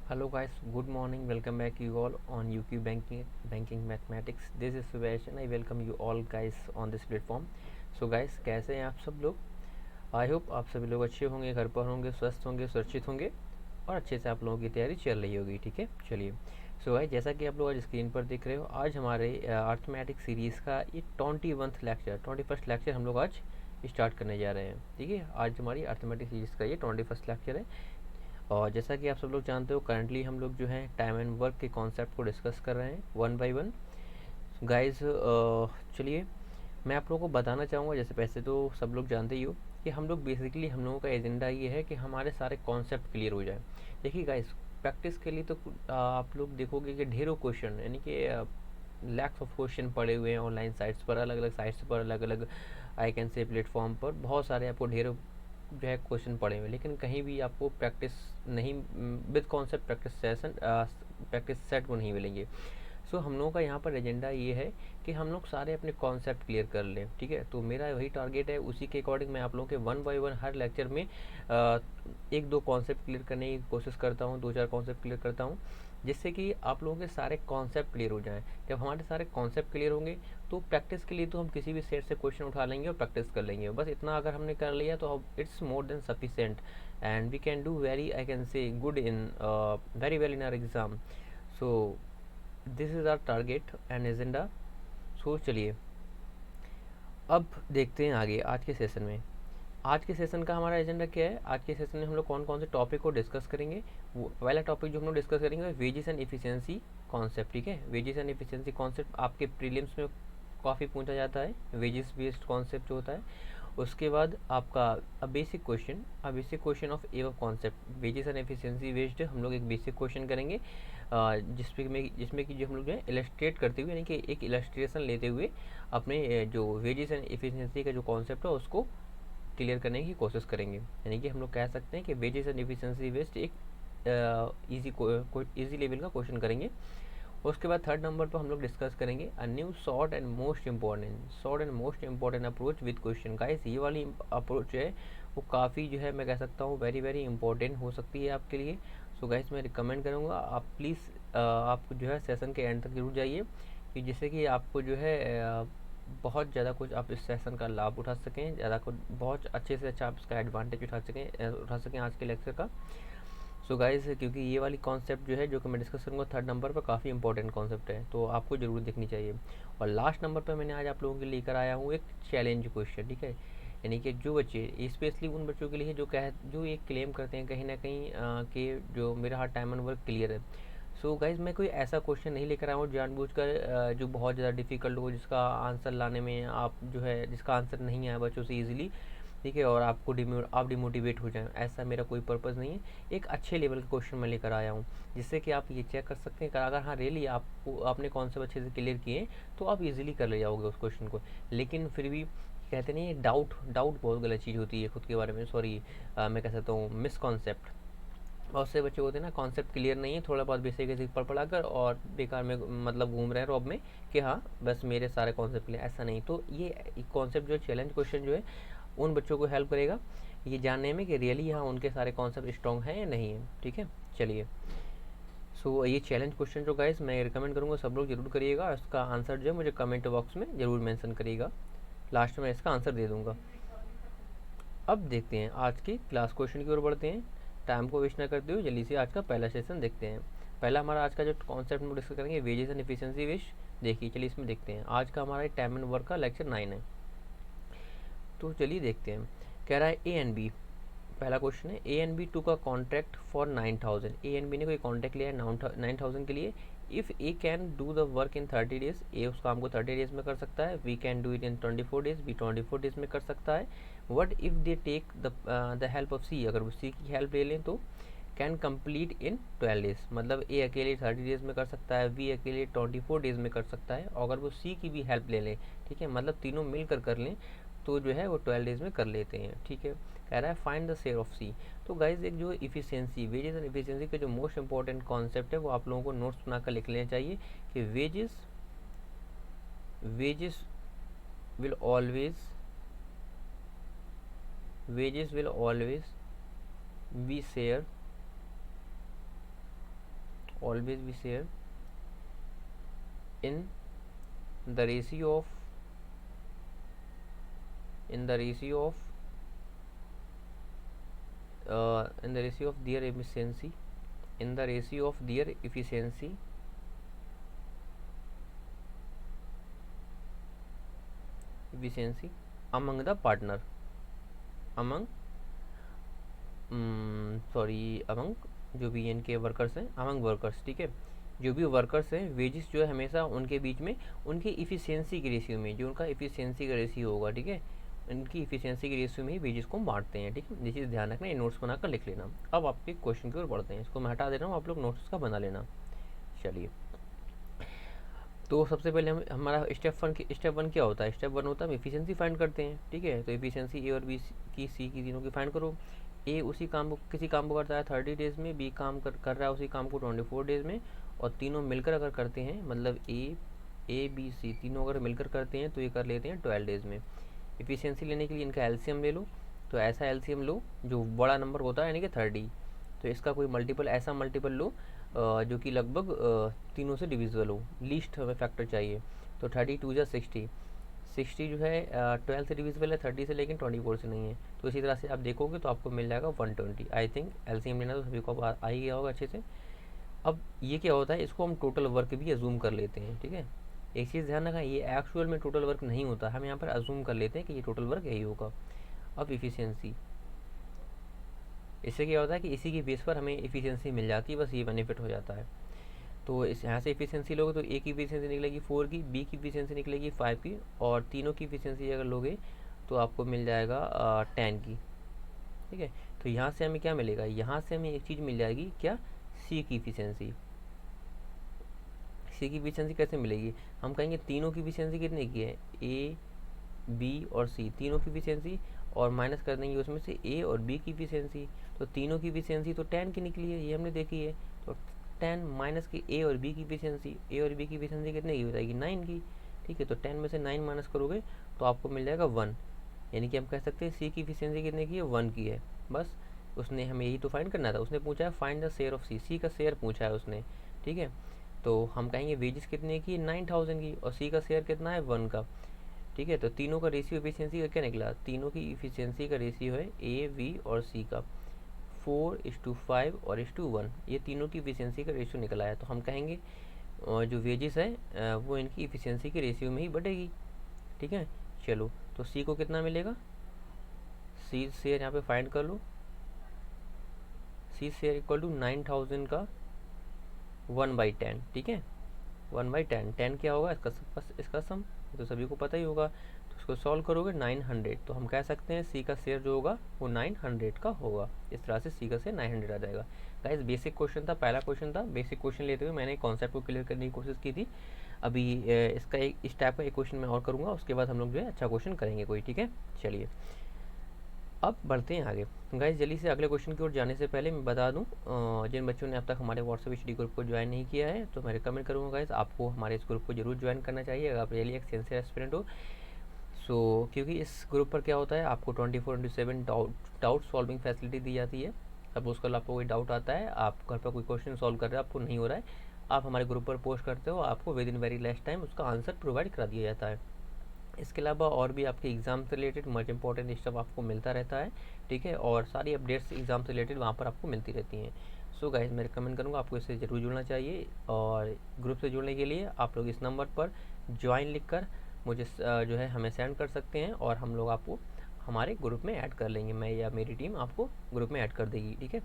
Hello guys, good morning. Welcome back you all on UQ Banking Mathematics. This is Subesh and I welcome you all guys on this platform. So guys, कैसे हैं आप सब लोग? I hope आप सभी लोग अच्छे होंगे, घर पर होंगे, स्वस्थ होंगे, सुरक्षित होंगे और अच्छे से आप लोगों की तैयारी चल रही होगी। ठीक है, चलिए। सो गाइस, जैसा कि आप लोग आज स्क्रीन पर देख रहे हो, आज हमारे अर्थमेटिक सीरीज़ का ये 21st लेक्चर हम लोग आज स्टार्ट करने जा रहे हैं। ठीक है, आज हमारी अर्थमेटिक सीरीज़ का ये 21st लेक्चर है। और जैसा कि आप सब लोग जानते हो, करंटली हम लोग जो है टाइम एंड वर्क के कॉन्सेप्ट को डिस्कस कर रहे हैं वन बाय वन। गाइस, चलिए मैं आप लोगों को बताना चाहूँगा, जैसे पैसे तो सब लोग जानते ही हो कि हम लोग बेसिकली हम लोगों का एजेंडा ये है कि हमारे सारे कॉन्सेप्ट क्लियर हो जाए। देखिए गाइस, प्रैक्टिस के लिए तो आप लोग देखोगे कि ढेरों क्वेश्चन, यानी कि लैक्स ऑफ क्वेश्चन पड़े हुए हैं ऑनलाइन साइट्स पर, अलग अलग साइट्स पर, अलग अलग आई कैन से प्लेटफॉर्म पर बहुत सारे आपको ढेरों जो है क्वेश्चन पड़े हुए हैं, लेकिन कहीं भी आपको प्रैक्टिस नहीं with concept practice session practice set को नहीं मिलेंगे। सो हम लोगों का यहाँ पर एजेंडा ये है कि हम लोग सारे अपने कॉन्सेप्ट क्लियर कर लें। ठीक है, तो मेरा वही टारगेट है, उसी के अकॉर्डिंग मैं आप लोगों के one by one her lecture में एक दो कॉन्सेप्ट क्लियर करने की कोशिश करता हूँ, दो चार कॉन्सेप्ट क्लियर करता हूँ, जिससे कि आप लोगों के सारे कॉन्सेप्ट क्लियर हो जाएं। जब हमारे सारे कॉन्सेप्ट क्लियर होंगे तो प्रैक्टिस के लिए तो हम किसी भी सेट से क्वेश्चन उठा लेंगे और प्रैक्टिस कर लेंगे। बस इतना अगर हमने कर लिया तो it's more than sufficient and we can do very I can say good in very well in our exam. So this is our target and agenda. So चलिए अब देखते हैं आगे आज के सेशन में। आज के सेशन का हमारा एजेंडा क्या है? आज के सेशन में हम लोग कौन कौन से टॉपिक को डिस्कस करेंगे। वो पहला टॉपिक जो हम लोग डिस्कस करेंगे वेजेस एंड एफिशिएंसी कॉन्सेप्ट। ठीक है, वेजेस एंड एफिशिएंसी कॉन्सेप्ट आपके प्रीलिम्स में काफ़ी पूछा जाता है, वेजेस बेस्ड कॉन्सेप्ट जो होता है। उसके बाद आपका बेसिक क्वेश्चन ऑफ एव concept wages and efficiency based हम लोग एक बेसिक क्वेश्चन करेंगे, जिसमें कि जो हम लोग जो है इलस्ट्रेट करते हुए, यानी कि एक इलस्ट्रेशन लेते हुए अपने जो वेजेस एंड एफिशिएंसी का जो कॉन्सेप्ट है उसको क्लियर करने की कोशिश करेंगे। यानी कि हम लोग कह सकते हैं कि वेजेस एंड एफिशिएंसी बेस्ड एक इजी लेवल का क्वेश्चन करेंगे। उसके बाद थर्ड नंबर पर हम लोग डिस्कस करेंगे a new short and most important approach with question. Guys, ये वाली अप्रोच है वो काफ़ी जो है मैं कह सकता हूँ वेरी वेरी इंपॉर्टेंट हो सकती है आपके लिए। सो गाइस, मैं रिकमेंड करूँगा आप प्लीज़ आप जो है सेशन के एंड तक जरूर जाइए, कि जिससे कि आपको जो है बहुत ज़्यादा कुछ आप इस सेशन का लाभ उठा सकें, ज़्यादा कुछ बहुत अच्छे से अच्छा आप इसका एडवांटेज उठा सकें आज के लेक्चर का। सो गाइस, क्योंकि ये वाली कॉन्सेप्ट जो है जो कि मैं डिस्कस करूँगा थर्ड नंबर पर, काफ़ी इंपॉर्टेंट कॉन्सेप्ट है, तो आपको ज़रूर देखनी चाहिए। और लास्ट नंबर पर मैंने आज आप लोगों के लिए लेकर आया हूँ एक चैलेंज क्वेश्चन। ठीक है, यानी कि जो बच्चे स्पेशली उन बच्चों के लिए जो ये क्लेम करते हैं कहीं ना कहीं कि जो मेरा hard time and work clear है। सो गाइज, मैं कोई ऐसा क्वेश्चन नहीं लेकर आया हूँ जानबूझकर जो बहुत ज़्यादा डिफिकल्ट हो, जिसका आंसर लाने में आप जो है जिसका आंसर नहीं आया बच्चों से इजीली। ठीक है, और आप डिमोटिवेट हो जाएं, ऐसा मेरा कोई पर्पज़ नहीं है। एक अच्छे लेवल का क्वेश्चन मैं लेकर आया हूँ, जिससे कि आप ये चेक कर सकते हैं कि अगर हाँ रियली आपने कॉन्सेप्ट अच्छे से क्लियर किए तो आप इजीली कर ले जाओगे उस क्वेश्चन को। लेकिन फिर भी कहते नहीं, डाउट डाउट बहुत गलत चीज़ होती है खुद के बारे में। सॉरी, मैं कह सकता हूँ मिसकॉन्सेप्ट। बहुत से बच्चे होते हैं ना, कॉन्सेप्ट क्लियर नहीं है, थोड़ा बहुत बेसिक बेसिक पढ़ पढ़ा कर और बेकार में मतलब घूम रहे हैं रॉब में कि हाँ बस मेरे सारे कॉन्सेप्ट क्लियर। ऐसा नहीं। तो ये कॉन्सेप्ट जो चैलेंज क्वेश्चन जो है उन बच्चों को हेल्प करेगा ये जानने में कि रियली हाँ उनके सारे कॉन्सेप्ट स्ट्रॉन्ग हैं या नहीं है। ठीक है, चलिए। सो ये चैलेंज क्वेश्चन जो गाइस मैं रिकमेंड करूँगा सब लोग जरूर करिएगा। इसका आंसर जो है मुझे कमेंट बॉक्स में ज़रूर मेंशन करिएगा, लास्ट में इसका आंसर दे दूँगा। अब देखते हैं आज के क्लास क्वेश्चन की ओर बढ़ते हैं। टाइम को वेस्ट ना करते हुए जल्दी से आज का पहला सेशन देखते हैं। पहला हमारा आज का जो कॉन्सेप्ट हम डिस्कस करेंगे वेजेस एंड एफिशिएंसी विश। देखिए चलिए इसमें देखते हैं। आज का हमारा टाइम एंड वर्क का लेक्चर 9 है, तो चलिए देखते हैं। कह रहा है ए एंड बी, पहला क्वेश्चन है ए एंड बी टू का contract for 9,000। A and B ने कोई कॉन्ट्रैक्ट लिया है 9,000 के लिए। If A can do the work in 30 days, A उस काम को 30 डेज में कर सकता है। B can do it in 24 days, B 24 days में कर सकता है। What if they take the help of C, अगर वो सी की हेल्प ले लें तो कैन कम्प्लीट इन 12 डेज, मतलब ए अकेले 30 डेज में कर सकता है, बी अकेले 24 डेज में कर सकता है, और अगर वो सी की भी हेल्प ले लें, ठीक है, मतलब तीनों मिलकर कर लें तो जो है वो 12 डेज में कर लेते हैं। ठीक है, कह रहा है फाइंड द शेयर ऑफ सी। तो गाइज एक जो इफिशियंसी, वेजेस एंड इफिशियंसी का जो मोस्ट इंपॉर्टेंट कॉन्सेप्ट है वो आप लोगों को नोट्स बनाकर लिख लेना चाहिए कि wages wages will always wages will always be share always we share in the ratio of in the ratio of in the ratio of their efficiency in the ratio of their efficiency among the partner among among जो भी इनके workers हैं, among workers, ठीक है, जो भी workers हैं wages जो है हमेशा उनके बीच में उनकी इफ़िशियंसी के रेशियो में, जो उनका इफ़िशियंसी का रेशियो होगा, ठीक है, उनकी इफ़िशियंसी के रेशियो में ही वेजेस को बांटते हैं, ठीक है। ये चीज़ ध्यान रखना, ये नोट्स बनाकर लिख लेना। अब आपके क्वेश्चन की ओर बढ़ते हैं, इसको मैं हटा दे रहा हूँ, आप लोग नोट्स का बना लेना। चलिए, तो सबसे पहले हम हमारा स्टेप वन क्या होता है? स्टेप वन होता है हम एफिशिएंसी फाइंड करते हैं, ठीक है। तो एफिशिएंसी ए और बी की, सी की, तीनों की फाइंड करो। ए उसी काम को, किसी काम को करता है 30 डेज़ में, बी काम कर रहा है उसी काम को 24 डेज़ में, और तीनों मिलकर अगर करते हैं, मतलब ए बी सी तीनों अगर मिलकर करते हैं तो ये कर लेते हैं 12 डेज़ में। एफिशिएंसी लेने के लिए इनका एलसीएम ले लो, तो ऐसा एलसीएम लो जो बड़ा नंबर होता है, यानी कि 30, तो इसका कोई मल्टीपल, ऐसा मल्टीपल लो जो कि लगभग तीनों से डिविजिबल हो, लीस्ट हमें फैक्टर चाहिए। तो 32 या 60 जो है 12 से डिविजिबल है 30 से, लेकिन 24 से नहीं है। तो इसी तरह से आप देखोगे तो आपको मिल जाएगा 120। आई थिंक एलसीएम लेना तो सभी को आ ही गया होगा अच्छे से। अब ये क्या होता है, इसको हम टोटल वर्क भी अजूम कर लेते हैं, ठीक है। एक चीज़ ध्यान रखना, ये एक्चुअल में टोटल वर्क नहीं होता, हम यहाँ पर अजूम कर लेते हैं कि ये टोटल वर्क यही होगा। अब इफ़िशियंसी, इससे क्या होता है कि इसी के बेस पर हमें इफ़िशियंसी मिल जाती है, बस ये बेनिफिट हो जाता है। तो इस यहाँ से इफिशियंसी लोगे तो ए की इफिशियंसी निकलेगी 4 की, बी की इफिशियंसी निकलेगी 5 की, और तीनों की इफिशियंसी अगर लोगे तो आपको मिल जाएगा 10 की, ठीक है। तो यहाँ से हमें क्या मिलेगा, यहाँ से हमें एक चीज़ मिल जाएगी, क्या? सी की इफिशियंसी। सी की इफिशियंसी कैसे मिलेगी? हम कहेंगे तीनों की इफिशियंसी कितने की है, ए बी और सी तीनों की इफिशियंसी, और माइनस कर देंगे उसमें से ए और बी की इफिशियंसी। तो तीनों की इफिशियंसी तो 10 की निकली है, ये हमने देखी है। तो 10 माइनस की ए और बी की इफिशियंसी, ए और बी की इफिशियंसी कितने की हो जाएगी, 9 की, ठीक है। तो 10 में से 9 माइनस करोगे तो आपको मिल जाएगा 1, यानी कि हम कह सकते हैं सी की इफिशियंसी कितने की है, 1 की है। बस उसने हमें यही तो फाइंड करना था, उसने पूछा है फाइंड द शेयर ऑफ सी, सी का शेयर पूछा है उसने, ठीक है। तो हम कहेंगे वेजेस कितने की, 9000 की, और सी का शेयर कितना है, 1 का, ठीक है। तो तीनों का रेशियो एफिशिएंसी का क्या निकला, तीनों की एफिशिएंसी का रेशियो है ए बी और सी का 4:5 और 1:1, ये तीनों की एफिशिएंसी का रेशियो निकला है। तो हम कहेंगे जो वेजेस है वो इनकी एफिशिएंसी के रेशियो में ही बढ़ेगी, ठीक है। चलो, तो सी को कितना मिलेगा, सी शेयर यहाँ पे फाइंड कर लो, सी शेयर इक्वल टू 9000 का 1/10, ठीक है। 1/10, 10 क्या होगा, इसका सम तो सभी को पता ही होगा। तो इसको सॉल्व करोगे 900, तो हम कह सकते हैं सी का शेयर जो होगा वो 900 का होगा। इस तरह से सी का शेयर 900 आ जाएगा। गाइस बेसिक क्वेश्चन था, पहला क्वेश्चन था। बेसिक क्वेश्चन लेते हुए मैंने कॉन्सेप्ट को क्लियर करने की कोशिश की थी। अभी इसका इस टाइप का एक क्वेश्चन मैं और करूँगा, उसके बाद हम लोग जो है अच्छा क्वेश्चन करेंगे कोई, ठीक है। चलिए, अब बढ़ते हैं आगे। गाइस जल्दी से अगले क्वेश्चन की ओर जाने से पहले मैं बता दूं, जिन बच्चों ने अब तक हमारे व्हाट्सएप स्टडी ग्रुप को ज्वाइन नहीं किया है तो मैं रिकमेंड करूंगा गाइस आपको हमारे इस ग्रुप को जरूर ज्वाइन करना चाहिए अगर आप रियली एक सिंसियर एस्पिरेंट हो। क्योंकि इस ग्रुप पर क्या होता है, आपको 24/7 डाउट सॉल्विंग फैसिलिटी दी जाती है। सपोज कल आपको कोई डाउट आता है, आप घर पर कोई क्वेश्चन सॉल्व कर रहे हो, आपको नहीं हो रहा है, आप हमारे ग्रुप पर पोस्ट करते हो, आपको with in very less time उसका आंसर प्रोवाइड करा दिया जाता है। इसके अलावा और भी आपके एग्ज़ाम से रिलेटेड मच इंपॉर्टेंट स्टफ आपको मिलता रहता है, ठीक है। और सारी अपडेट्स एग्ज़ाम से रिलेटेड वहाँ पर आपको मिलती रहती हैं। सो गाइस मैं रिकमेंड करूँगा आपको इससे ज़रूर जुड़ना चाहिए, और ग्रुप से जुड़ने के लिए आप लोग इस नंबर पर ज्वाइन लिख कर मुझे जो है हमें सेंड कर सकते हैं, और हम लोग आपको हमारे ग्रुप में ऐड कर लेंगे, मैं या मेरी टीम आपको ग्रुप में ऐड कर देगी, ठीक है।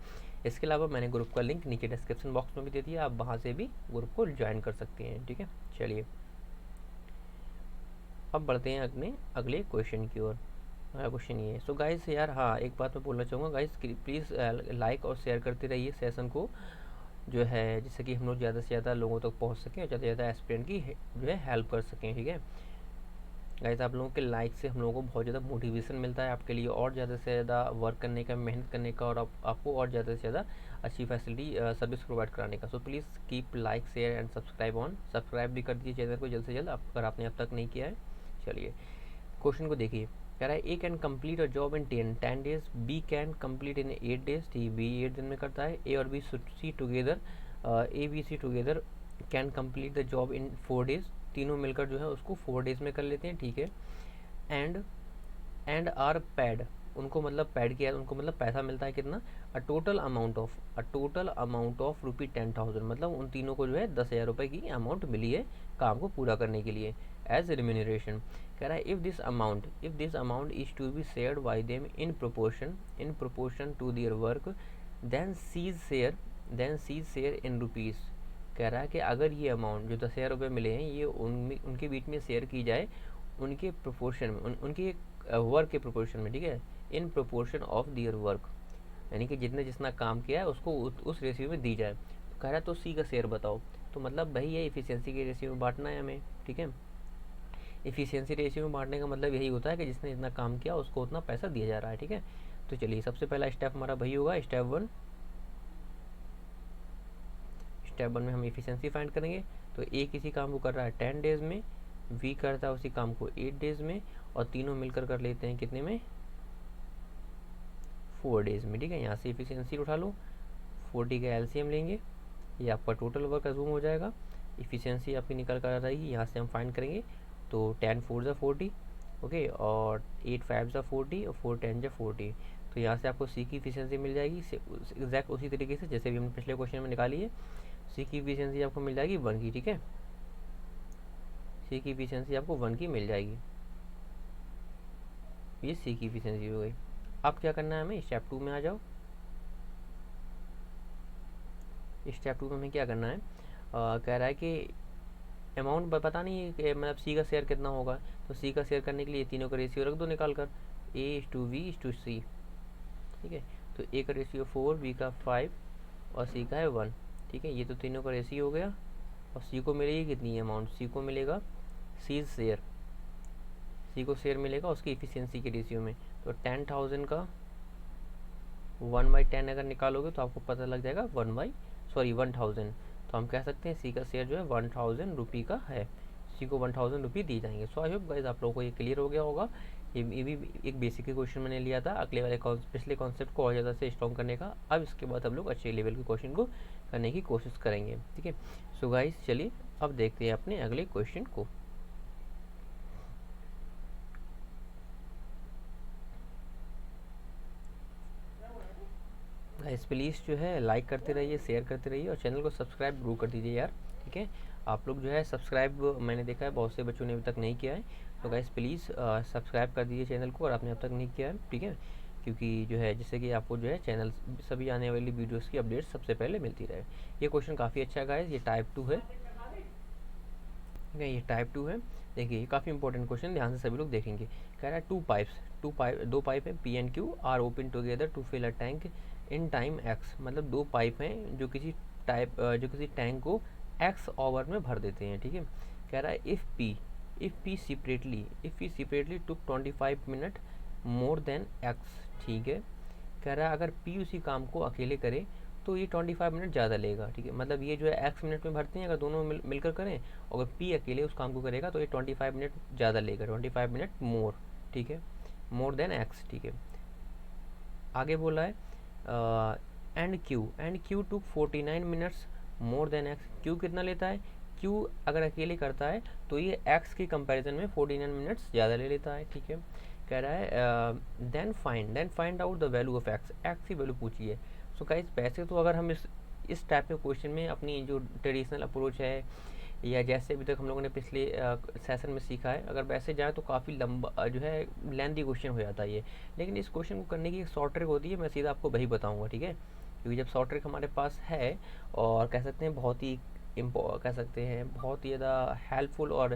इसके अलावा मैंने ग्रुप का लिंक नीचे डिस्क्रिप्शन बॉक्स में भी दे दिया, आप वहाँ से भी ग्रुप को ज्वाइन कर सकते हैं, ठीक है। चलिए, अब बढ़ते हैं अपने अगले क्वेश्चन की ओर। क्वेश्चन ये है, सो गाइस यार, हाँ एक बात मैं बोलना चाहूँगा गाइस, प्लीज़ लाइक और शेयर करते रहिए सेशन को, जो है जिससे कि हम लोग ज़्यादा से ज़्यादा लोगों तक पहुँच सकें और ज़्यादा से ज़्यादा एस्पिरेंट की जो है हेल्प कर सकें, ठीक है। गाइस आप लोगों के लाइक से हम लोगों को बहुत ज़्यादा मोटिवेशन मिलता है आपके लिए और ज़्यादा से ज़्यादा वर्क करने का, मेहनत करने का, और आपको और ज़्यादा से ज़्यादा अच्छी फैसिलिटी सर्विस प्रोवाइड कराने का। So please keep like share and subscribe on, subscribe भी कर दीजिए चैनल को जल्द से जल्द अगर आपने अब तक नहीं किया है। चलिए, क्वेश्चन को देखिए, कह रहा है A can complete a job in 10 days, B can complete in 8 days, ठीक, बी 8 दिन में करता है, ए और B should C together A B C together can complete the job in 4 days, तीनों मिलकर जो है उसको 4 डेज में कर लेते हैं, ठीक है। एंड आर पैड, उनको मतलब पैड किया, उनको मतलब पैसा मिलता है कितना, a total amount of rupee 10,000, मतलब उन तीनों को जो है 10,000 रुपये की अमाउंट मिली है काम को पूरा करने के लिए एज रिम्यूनरेशन। कह रहा है if this amount is to be shared by them in proportion to their work then C's share in rupees. कह रहा है कि अगर ये अमाउंट जो 10,000 रुपये मिले हैं ये उनके बीच में शेयर की जाए उनके प्रोपोर्शन में, उनके वर्क के प्रोपोर्शन में, ठीक है, in proportion of their work, यानी कि जितने जितना काम किया है उसको उस रेशियो में दी जाए। तो कह रहा है तो सी का शेयर बताओ, तो मतलब भाई ये इफिशियंसी के रेशियो में बांटना है हमें, ठीक है। इफिशियंसी रेशियो में बांटने का मतलब यही होता है कि जिसने जितना काम किया उसको उतना पैसा दिया जा रहा है, ठीक है। तो चलिए सबसे पहला स्टेप हमारा वही होगा, स्टेप वन में हम इफिशियंसी फाइंड करेंगे। तो ए किसी काम को कर रहा है 10 डेज में, वी करता है उसी काम को 8 डेज में, और तीनों मिलकर कर लेते हैं कितने में, 4 डेज में, ठीक है। यहाँ से इफिशियंसी उठा लो, 40 का एलसीएम लेंगे, ये आपका टोटल वर्क अजूम हो जाएगा। इफिशियंसी आपकी निकल कर आ जाएगी, यहाँ से हम फाइंड करेंगे। तो 10 4 ज़ा 40, ओके, और 8 5 ज़ा 40, और 4 10 ज़ा 40। तो यहाँ से आपको सी की इफिशियंसी मिल जाएगी एग्जैक्ट उसी तरीके से जैसे भी हमने पिछले क्वेश्चन में निकाली है। सी की इफिशियंसी आपको मिल जाएगी 1 की, ठीक है। सी की इफिशियंसी आपको 1 की मिल जाएगी, ये सी की इफिशियंसी हो गई। अब क्या करना है हमें, स्टेप 2 में आ जाओ। स्टेप 2 में हमें क्या करना है, कह रहा है कि अमाउंट पता नहीं है कि मतलब सी का शेयर कितना होगा, तो सी का शेयर करने के लिए तीनों का रेशियो रख दो निकाल कर, A/V/C, ठीक है। तो ए का रेशियो 4, बी का 5 और सी का है 1, ठीक है। ये तो तीनों का रेशियो हो गया। और सी को मिलेगी कितनी अमाउंट, सी को मिलेगा सी शेयर, सी को शेयर मिलेगा उसकी इफिशियंसी के रेशियो में। तो 10,000 का 1/10 अगर निकालोगे तो आपको पता लग जाएगा 1,000। तो हम कह सकते हैं सी का शेयर जो है 1,000 रुपी का है, सी को 1,000 रुपी दी जाएंगे। सो आई होप गाइस आप लोगों को ये क्लियर हो गया होगा। ये भी एक बेसिक क्वेश्चन मैंने लिया था अगले वाले पिछले कॉन्सेप्ट को और ज़्यादा से स्ट्रॉन्ग करने का। अब इसके बाद हम लोग अच्छे लेवल के क्वेश्चन को करने की कोशिश करेंगे, ठीक है। सो गाइस चलिए अब देखते हैं अपने अगले क्वेश्चन को। गाइस प्लीज़ जो है लाइक करते रहिए, शेयर करते रहिए और चैनल को सब्सक्राइब जरूर कर दीजिए यार, ठीक है। आप लोग जो है सब्सक्राइब मैंने देखा है बहुत से बच्चों ने अभी तक नहीं किया है, तो गाइस प्लीज़ सब्सक्राइब कर दीजिए चैनल को, और आपने अब तक नहीं किया है, ठीक है, क्योंकि जो है जिससे कि आपको जो है चैनल सभी आने वाली वीडियोस की अपडेट सबसे पहले मिलती रहे। ये क्वेश्चन काफ़ी अच्छा है गाइस, ये टाइप 2 है, ठीक है, ये टाइप 2 है। देखिए ये काफ़ी इंपॉर्टेंट क्वेश्चन, ध्यान से सभी लोग देखेंगे। कह रहा है दो पाइप है P and Q are open together to fill a tank in time X, मतलब दो पाइप हैं जो किसी टैंक को एक्स ओवर में भर देते हैं, ठीक है। कह रहा है if P separately took 25 minute more than x, ठीक है। कह रहा है अगर पी उसी काम को अकेले करे तो ये 25 मिनट ज़्यादा लेगा, ठीक है। मतलब ये जो है एक्स मिनट में भरते हैं, अगर दोनों मिलकर करें, और अगर पी अकेले उस काम को करेगा तो ये 25 मिनट ज़्यादा लेगा, 25 मिनट मोर, ठीक है, मोर देन एक्स, ठीक है। आगे बोला है and Q took 49 minutes more than x, Q कितना लेता है, क्यू अगर अकेले करता है तो ये एक्स की कंपैरिजन में 49 मिनट्स ज़्यादा ले लेता है, ठीक है। कह रहा है then find out the value of X, X की वैल्यू पूछिए। सो गाइस वैसे तो अगर हम इस टाइप के क्वेश्चन में अपनी जो ट्रेडिशनल अप्रोच है या जैसे अभी तक हम लोगों ने पिछले सेशन में सीखा है, अगर वैसे जाए तो काफ़ी लंबा जो है लेंथी क्वेश्चन हो जाता है ये। लेकिन इस क्वेश्चन को करने की एक शॉर्ट ट्रिक होती है, मैं सीधा आपको वही बताऊंगा, ठीक है। क्योंकि जब शॉर्ट ट्रिक हमारे पास है और कह सकते हैं बहुत ही कह सकते हैं बहुत ही ज़्यादा हेल्पफुल और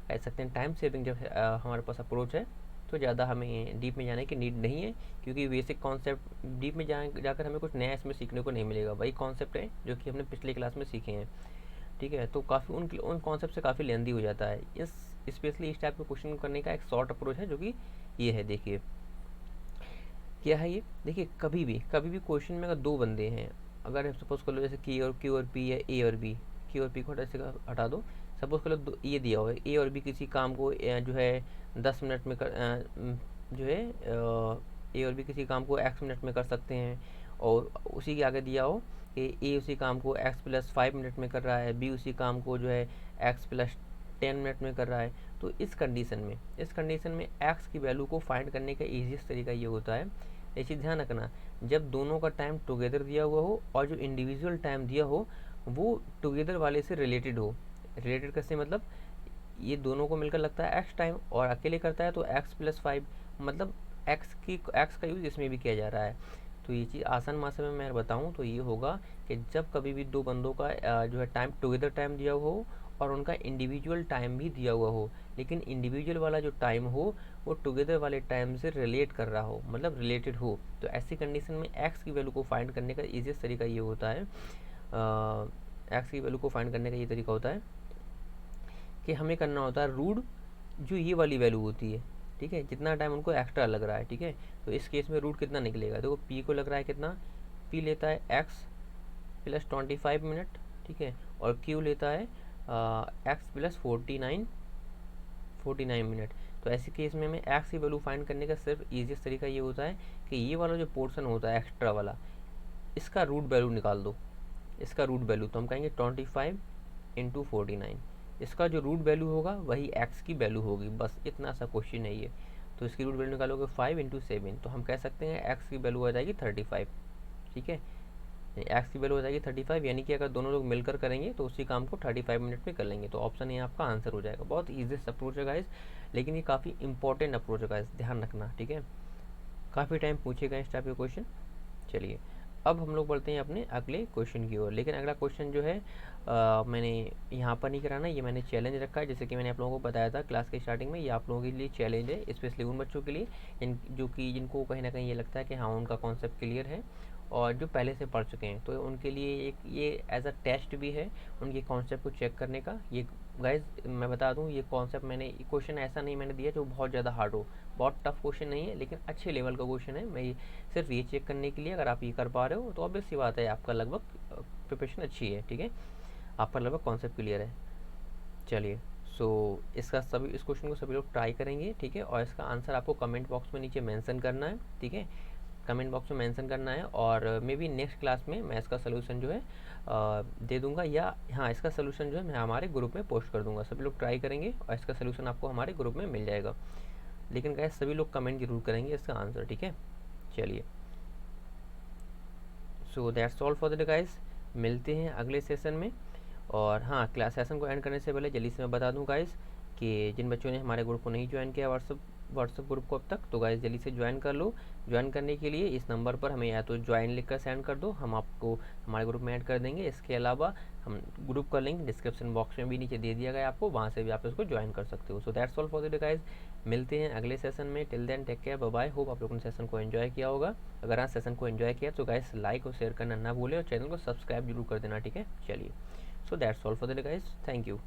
कह सकते हैं टाइम सेविंग जब हमारे पास अप्रोच है, तो ज़्यादा हमें डीप में जाने की नीड नहीं है, क्योंकि बेसिक कॉन्सेप्ट डीप में जाकर हमें कुछ नया इसमें सीखने को नहीं मिलेगा, वही कॉन्सेप्ट है जो कि हमने पिछले क्लास में सीखे हैं, ठीक है। तो काफ़ी उन कॉन्सेप्ट से काफ़ी लेंदी हो जाता है। इस स्पेशली इस टाइप के क्वेश्चन करने का एक शॉर्ट अप्रोच है जो कि ये है। देखिए क्या है ये, देखिए कभी भी क्वेश्चन में अगर दो बंदे हैं, अगर सपोज कर लो जैसे क्यू और पी या ए और बी, क्यू और पी को हटा दो, सपोज कर लो ये दिया हुआ है ए और बी किसी काम को जो है 10 मिनट में जो है ए और बी किसी काम को x मिनट में कर सकते हैं, और उसी के आगे दिया हो कि ए उसी काम को x प्लस 5 मिनट में कर रहा है, बी उसी काम को जो है x प्लस 10 मिनट में कर रहा है। तो इस कंडीशन में x की वैल्यू को फाइंड करने का ईजीएस्ट तरीका ये होता है, ये चीज़ ध्यान रखना, जब दोनों का टाइम टुगेदर दिया हुआ हो और जो इंडिविजुअल टाइम दिया हो वो टुगेदर वाले से रिलेटेड हो। रिलेटेड कैसे, मतलब ये दोनों को मिलकर लगता है x टाइम और अकेले करता है तो x प्लस 5, मतलब x का यूज़ इसमें भी किया जा रहा है। तो ये चीज़ आसान भाषा में मैं बताऊँ तो ये होगा कि जब कभी भी दो बंदों का जो है टाइम टुगेदर टाइम दिया हुआ हो और उनका इंडिविजुअल टाइम भी दिया हुआ हो, लेकिन इंडिविजुअल वाला जो टाइम हो वो टुगेदर वाले टाइम से रिलेट कर रहा हो, मतलब रिलेटेड हो, तो ऐसी कंडीशन में x की वैल्यू को फाइंड करने का ईजीएस्ट तरीका ये होता है, x की वैल्यू को फाइंड करने का ये तरीका होता है कि हमें करना होता है रूट जो ये वाली वैल्यू होती है, ठीक है, जितना टाइम उनको एक्स्ट्रा लग रहा है, ठीक है। तो इस केस में रूट कितना निकलेगा, देखो पी को लग रहा है कितना, पी लेता है x प्लस 25 मिनट, ठीक है, और क्यू लेता है x प्लस 49 मिनट। तो ऐसे केस में हमें x की वैल्यू फाइंड करने का सिर्फ ईजीएस्ट तरीका ये होता है कि ये वाला जो पोर्शन होता है एक्स्ट्रा वाला, इसका रूट वैल्यू निकाल दो, इसका रूट वैल्यू, तो हम कहेंगे 25 इंटू 49, इसका जो रूट वैल्यू होगा वही x की वैल्यू होगी, बस इतना सा क्वेश्चन है ये। तो इसकी रूट वैल्यू निकालोगे 5 इंटू 7, तो हम कह सकते हैं x की वैल्यू आ जाएगी 35, ठीक है, x की वैल्यू हो जाएगी 35, यानी कि अगर दोनों लोग मिलकर करेंगे तो उसी काम को 35 मिनट में कर लेंगे। तो ऑप्शन ये आपका आंसर हो जाएगा। बहुत ईजीएस्ट अप्रोच है गाइस, लेकिन ये काफ़ी इंपॉर्टेंट अप्रोच है गाइस, ध्यान रखना, ठीक है। काफ़ी टाइम पूछेगा इस टाइप के क्वेश्चन। चलिए अब हम लोग बढ़ते हैं अपने अगले क्वेश्चन की ओर, लेकिन अगला क्वेश्चन जो है मैंने यहाँ पर नहीं कराना, ये मैंने चैलेंज रखा है, जैसे कि मैंने आप लोगों को बताया था क्लास के स्टार्टिंग में, ये आप लोगों के लिए चैलेंज है, स्पेशली उन बच्चों के लिए जिनको कहीं ना कहीं ये लगता है कि हाँ उनका कॉन्सेप्ट क्लियर है और जो पहले से पढ़ चुके हैं, तो उनके लिए एक ये एज अ टेस्ट भी है उनके कॉन्सेप्ट को चेक करने का। ये गाइज मैं बता दूं, ये कॉन्सेप्ट मैंने क्वेश्चन ऐसा नहीं मैंने दिया जो बहुत ज़्यादा हार्ड हो, बहुत टफ क्वेश्चन नहीं है, लेकिन अच्छे लेवल का क्वेश्चन है। मैं सिर्फ ये चेक करने के लिए, अगर आप ये कर पा रहे हो तो ऑब्वियस सी बात है आपका लगभग प्रिपरेशन अच्छी है, ठीक है, आपका लगभग कॉन्सेप्ट क्लियर है। चलिए सो इस क्वेश्चन को सभी लोग ट्राई करेंगे, ठीक है, और इसका आंसर आपको कमेंट बॉक्स में नीचे मेंशन करना है, ठीक है, कमेंट बॉक्स में मेंशन करना है, और मे बी नेक्स्ट क्लास में मैं इसका सोल्यूशन जो है दे दूंगा, या हाँ इसका सोल्यूशन जो है मैं हमारे ग्रुप में पोस्ट कर दूंगा, सभी लोग ट्राई करेंगे और इसका सोल्यूशन आपको हमारे ग्रुप में मिल जाएगा। लेकिन गाइस सभी लोग कमेंट जरूर करेंगे इसका आंसर, ठीक है। चलिए सो that's all for the day guys, मिलते हैं अगले सेशन में। और हाँ, क्लास सेशन को एंड करने से पहले जल्दी से मैं बता दूं गाइस कि जिन बच्चों ने हमारे ग्रुप को नहीं ज्वाइन किया व्हाट्सअप ग्रुप को अब तक, तो गाइस जल्दी से ज्वाइन कर लो। ज्वाइन करने के लिए इस नंबर पर हमें या तो ज्वाइन लिख कर सेंड कर दो, हम आपको हमारे ग्रुप में ऐड कर देंगे। इसके अलावा हम ग्रुप का लिंक डिस्क्रिप्शन बॉक्स में भी नीचे दे दिया गया आपको, वहाँ से भी आप इसको ज्वाइन कर सकते हो। So that's all for the day guys, मिलते हैं अगले सेशन में। Till then take care, bye bye. Hope आप लोगों ने सेशन को एंजॉय किया होगा। अगर आज सेशन को एंजॉय किया तो गाइस लाइक और शेयर करना ना भूलें और चैनल को सब्सक्राइब जरूर कर देना, ठीक है। चलिए सो that's all for the day guys, thank you.